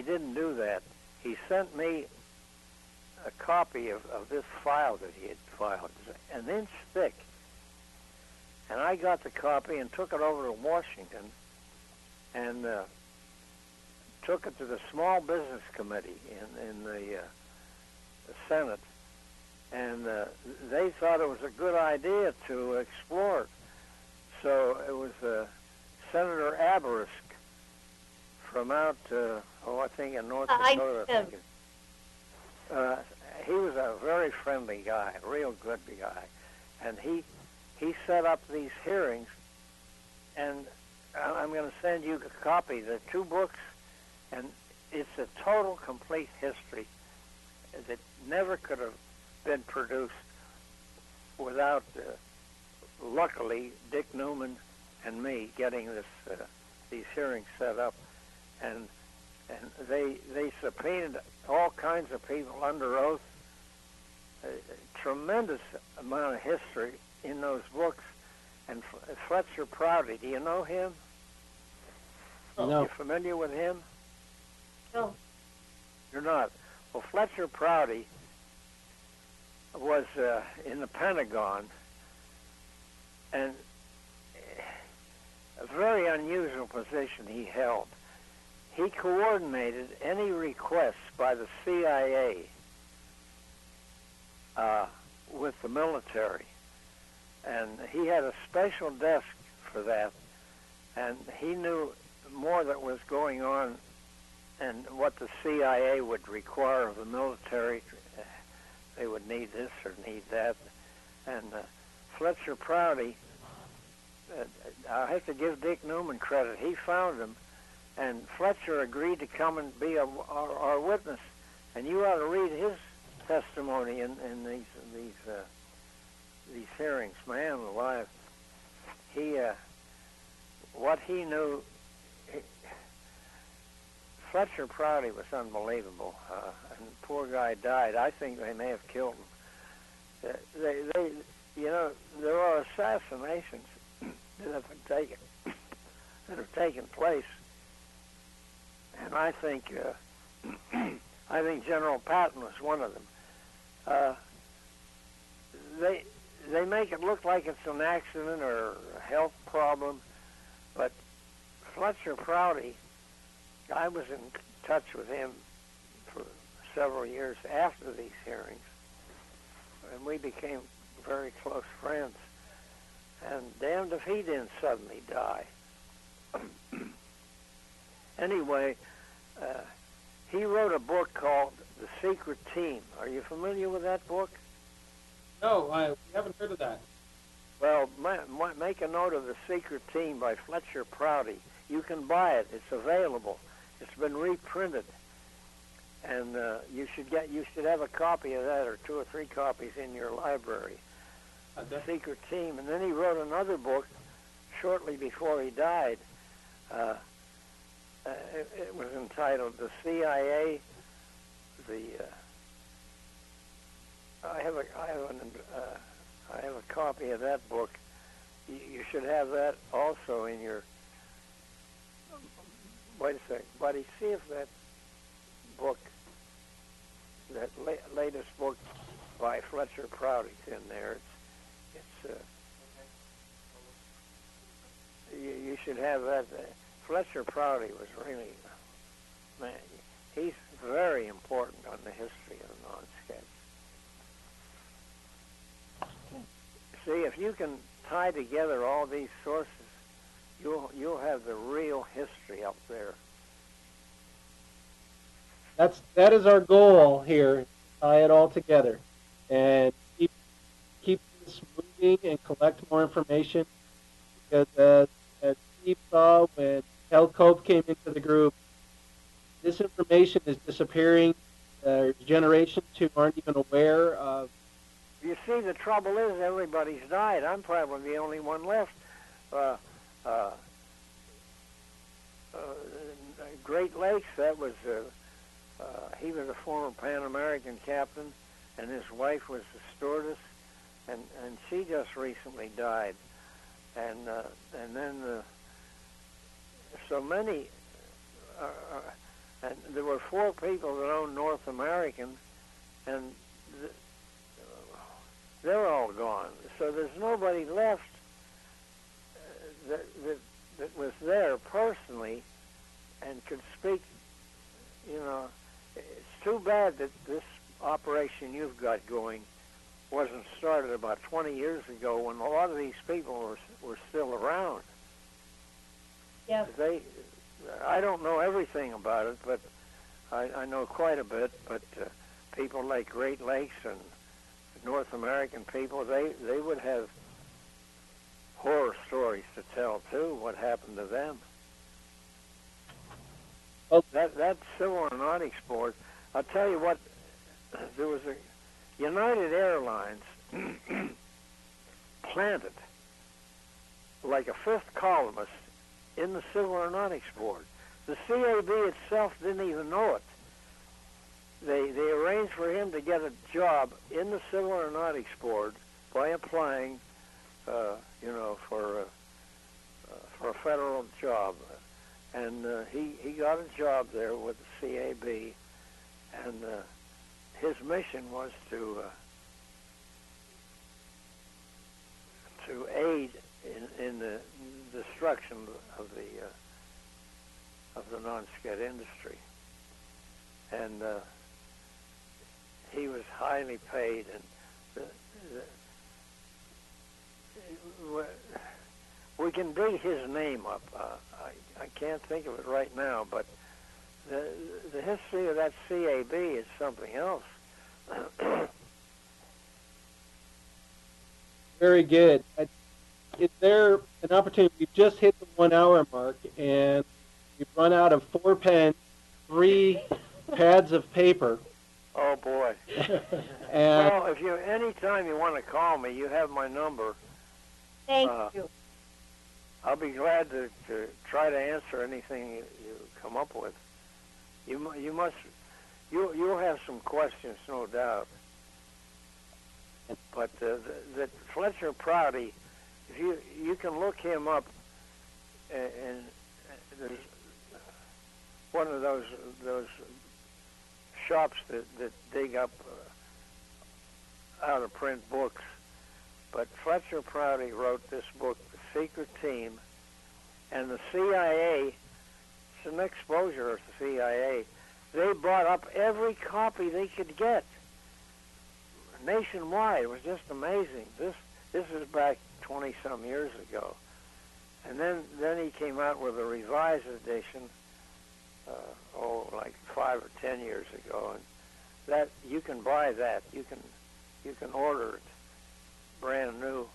didn't do that. He sent me a copy of this file that he had filed, an inch thick. And I got the copy and took it over to Washington and took it to the Small Business Committee in the Senate. And they thought it was a good idea to explore it. So it was Senator Abarisk from out, I think in North Dakota. He was a very friendly guy, a real good guy. And he set up these hearings, and I'm going to send you a copy. There are 2 books, and it's a total, complete history that never could have been produced without, luckily, Dick Newman and me getting these hearings set up, and they subpoenaed all kinds of people under oath. A tremendous amount of history in those books. And Fletcher Prouty, do you know him? No. You familiar with him? No. You're not. Well, Fletcher Prouty was in the Pentagon, and a very unusual position he held. He coordinated any requests by the CIA with the military, and he had a special desk for that, and he knew more that was going on and what the CIA would require of the military. They would need this or need that. And Fletcher Prouty, I have to give Dick Newman credit. He found him, and Fletcher agreed to come and be our witness. And you ought to read his testimony in these hearings. Man alive, what he knew. Fletcher Prouty was unbelievable, and the poor guy died. I think they may have killed him. There are assassinations that have taken place, and I think General Patton was one of them. They make it look like it's an accident or a health problem, but Fletcher Prouty, I was in touch with him for several years after these hearings, and we became very close friends. And damned if he didn't suddenly die. Anyway, he wrote a book called The Secret Team. Are you familiar with that book? No, we haven't heard of that. Well, make a note of The Secret Team by Fletcher Prouty. You can buy it. It's available. It's been reprinted, and you should have a copy of that, or 2 or 3 copies in your library. The Secret Team. And then he wrote another book shortly before he died. It was entitled "The CIA." I have a copy of that book. You should have that also in your. Wait a second, buddy. See if that book, that latest book by Fletcher Prouty's in there. You should have that. Fletcher Prouty was really, man, he's very important on the history of the non-sketch. See, if you can tie together all these sources, you'll have the real history up there. That is our goal here. Tie it all together and keep this moving and collect more information. Because as Steve saw when Kel Cope came into the group, this information is disappearing. There's generations who aren't even aware of. You see, the trouble is everybody's died. I'm probably the only one left. Great Lakes, that was, he was a former Pan American captain, and his wife was a stewardess, and she just recently died. And then so many, and there were 4 people that owned North American, and they're all gone. So there's nobody left that was there personally and could speak. It's too bad that this operation you've got going wasn't started about 20 years ago when a lot of these people were still around. Yes. I don't know everything about it, but I know quite a bit. But people like Great Lakes and North American people, they would have horror stories to tell too. What happened to them? Oh. That Civil Aeronautics Board. I'll tell you what. There was a United Airlines planted like a 5th columnist in the Civil Aeronautics Board. The CAB itself didn't even know it. They arranged for him to get a job in the Civil Aeronautics Board by applying, for a federal job, and he got a job there with the CAB, and his mission was to aid in the destruction of the non-skid industry, and he was highly paid, and we can dig his name up. I can't think of it right now, but the history of that CAB is something else. Very good. Is there an opportunity? We've just hit the 1 hour mark, and we've run out of 4 pens, 3 pads of paper. Oh boy! And Well, if you anytime you want to call me, you have my number. Thank you. I'll be glad to try to answer anything you come up with. You'll have some questions, no doubt. But that Fletcher Prouty, if you can look him up, and there's one of those shops that dig up out of print books. But Fletcher Prouty wrote this book, The Secret Team, and the CIA, it's an exposure of the CIA, they bought up every copy they could get nationwide. It was just amazing. This is back 20-some years ago. And then he came out with a revised edition, like 5 or 10 years ago, and that you can buy that. You can order it brand new.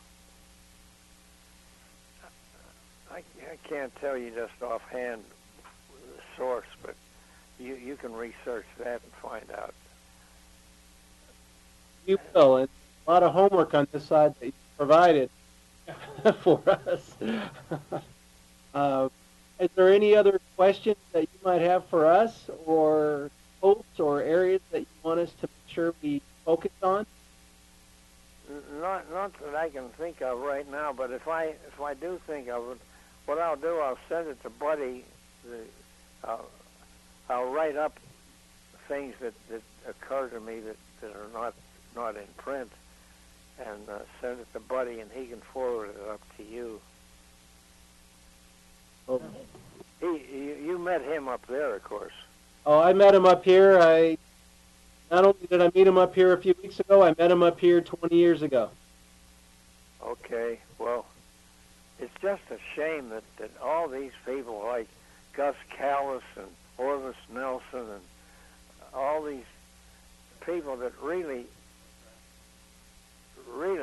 I can't tell you just offhand the source, but you can research that and find out. you will, and a lot of homework on this side that you provided for us. Is there any other questions that you might have for us, or hopes or areas that you want us to make sure we focus on? Not that I can think of right now, but if I do think of it, what I'll do, I'll send it to Buddy. I'll write up things that occur to me that are not in print, and send it to Buddy, and he can forward it up to you. Oh. You met him up there, of course. Oh, I met him up here. Not only did I meet him up here a few weeks ago, I met him up here 20 years ago. Okay, well, it's just a shame that all these people like Gus Callis and Orvis Nelson and all these people that really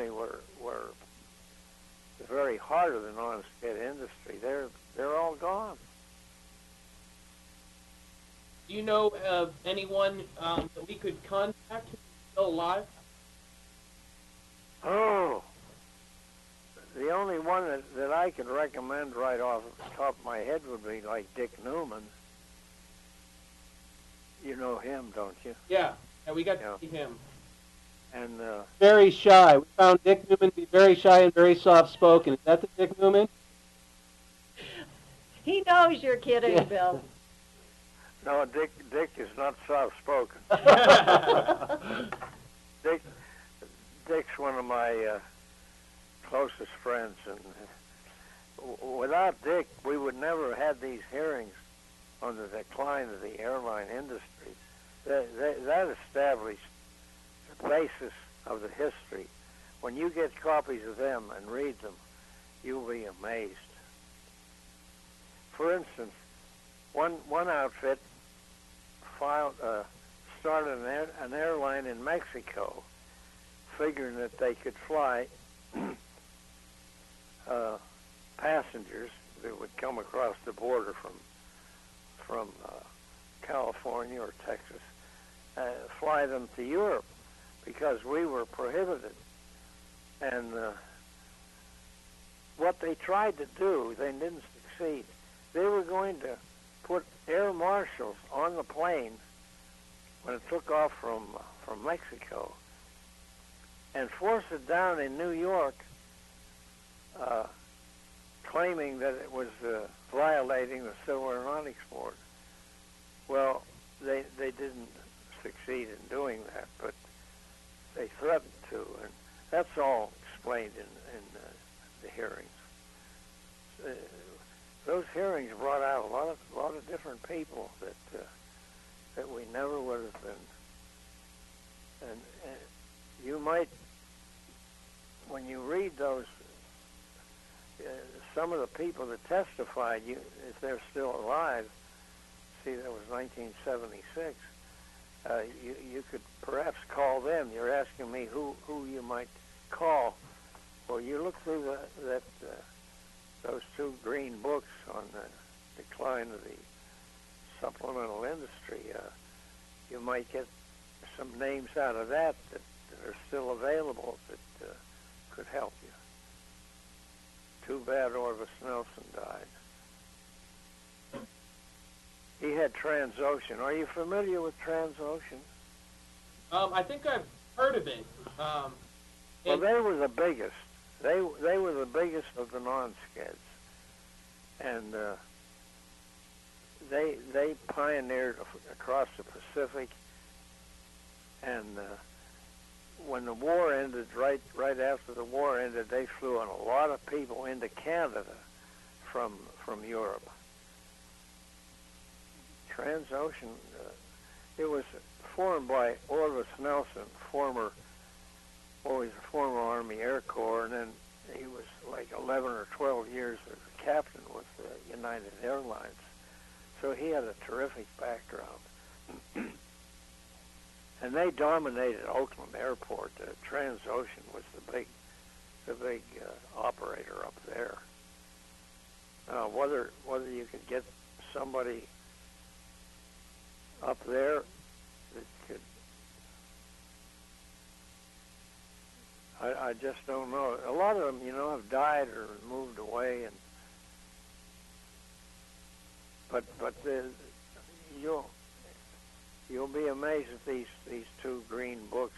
were the very heart of the non-skid industry, they're all gone. Do you know of anyone that we could contact who's still alive? Oh, the only one that I could recommend right off the top of my head would be like Dick Newman. You know him, don't you? Yeah, we got to see him. And Very shy. We found Dick Newman to be very shy and very soft-spoken. Is that the Dick Newman? He knows you're kidding, Bill. no, Dick is not soft-spoken. Dick's one of my closest friends, and without Dick, we would never have had these hearings on the decline of the airline industry. That established the basis of the history. When you get copies of them and read them, you'll be amazed. For instance, one outfit started an airline in Mexico, figuring that they could fly passengers that would come across the border from California or Texas, fly them to Europe, because we were prohibited. And what they tried to do, they didn't succeed. They were going to put air marshals on the plane when it took off from Mexico and force it down in New York, claiming that it was violating the Civil Aeronautics Board. Well, they didn't succeed in doing that, but they threatened to, and that's all explained in the hearings. hearings brought out a lot of different people that we never would have been. And you might, when you read those, some of the people that testified, if they're still alive, see, that was 1976. You could perhaps call them. You're asking me who you might call. Well, you look through those two green books on the decline of the supplemental industry. You might get some names out of that are still available that could help you. Too bad Orvis Nelson died. He had Transocean. Are you familiar with Transocean? I think I've heard of it. Well, they were the biggest. They were the biggest of the non-skids, and they pioneered across the Pacific. And when the war ended, right after the war ended, they flew on a lot of people into Canada from Europe. Transocean, it was formed by Orvis Nelson, former Army Air Corps, and then he was like 11 or 12 years as a captain with United Airlines. So he had a terrific background. And they dominated Oakland Airport. Transocean was the big operator up there. Whether you could get somebody up there that could, I just don't know. A lot of them, have died or moved away, but you'll be amazed at these two green books.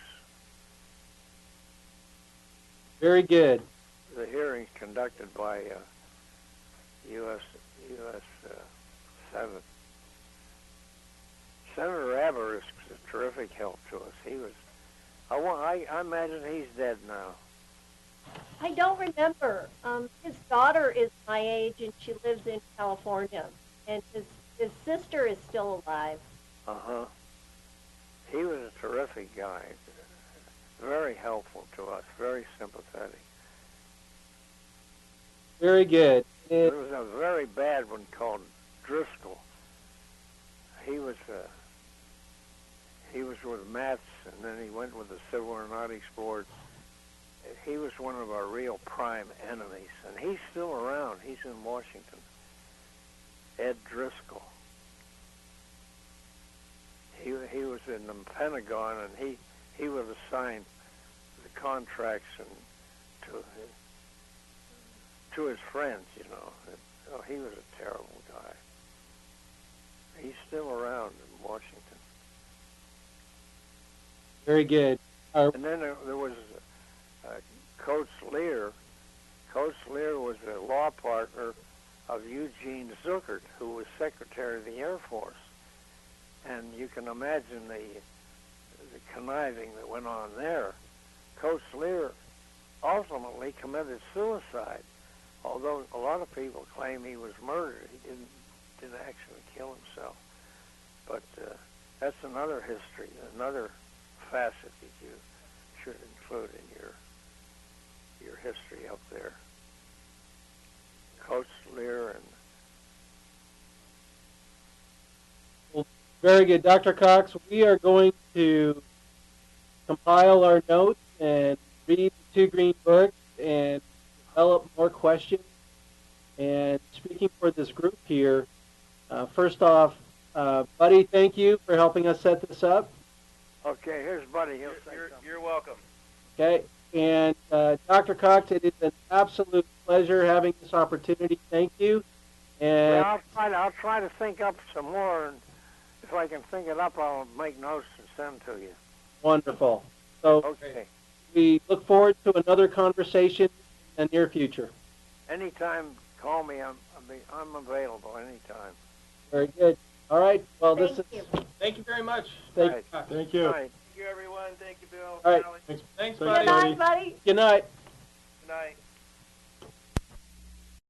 Very good. The hearings conducted by U.S. Senate. Senator Aber is a terrific help to us. He was. I imagine he's dead now. I don't remember. His daughter is my age, and she lives in California, and his sister is still alive. Uh-huh. He was a terrific guy. Very helpful to us. Very sympathetic. Very good. There was a very bad one called Driscoll. He was with Mats, and then he went with the Civil Aeronautics Board. He was one of our real prime enemies, and he's still around. He's in Washington. Ed Driscoll. He was in the Pentagon, and he would assign the contracts to his friends, Oh, he was a terrible guy. He's still around in Washington. Very good. And then there was Coates Lear. Coates Lear was a law partner of Eugene Zuckert, who was Secretary of the Air Force. And you can imagine the conniving that went on there. Coates Lear ultimately committed suicide, although a lot of people claim he was murdered. He didn't actually kill himself. But that's another history, another facet that you should include in your history up there. Coates Lear and Very good. Dr. Cox, we are going to compile our notes and read the two green books and develop more questions. And speaking for this group here, first off, Buddy, thank you for helping us set this up. Okay, here's Buddy. He'll say something. You're welcome. Okay, and Dr. Cox, it is an absolute pleasure having this opportunity. Thank you. And Well, I'll try to think up some more, and if I can think it up, I'll make notes and send to you. wonderful. So Okay. we look forward to another conversation in the near future. Anytime, call me. I'm available anytime. Very good. All right. Well, Thank this you. is Thank you very much. thank, Right. Thank you. All right. Thank you, everyone. Thank you, Bill. All right. Alex. Thanks, Thanks, Good buddy. buddy. night, buddy. good night. Good night.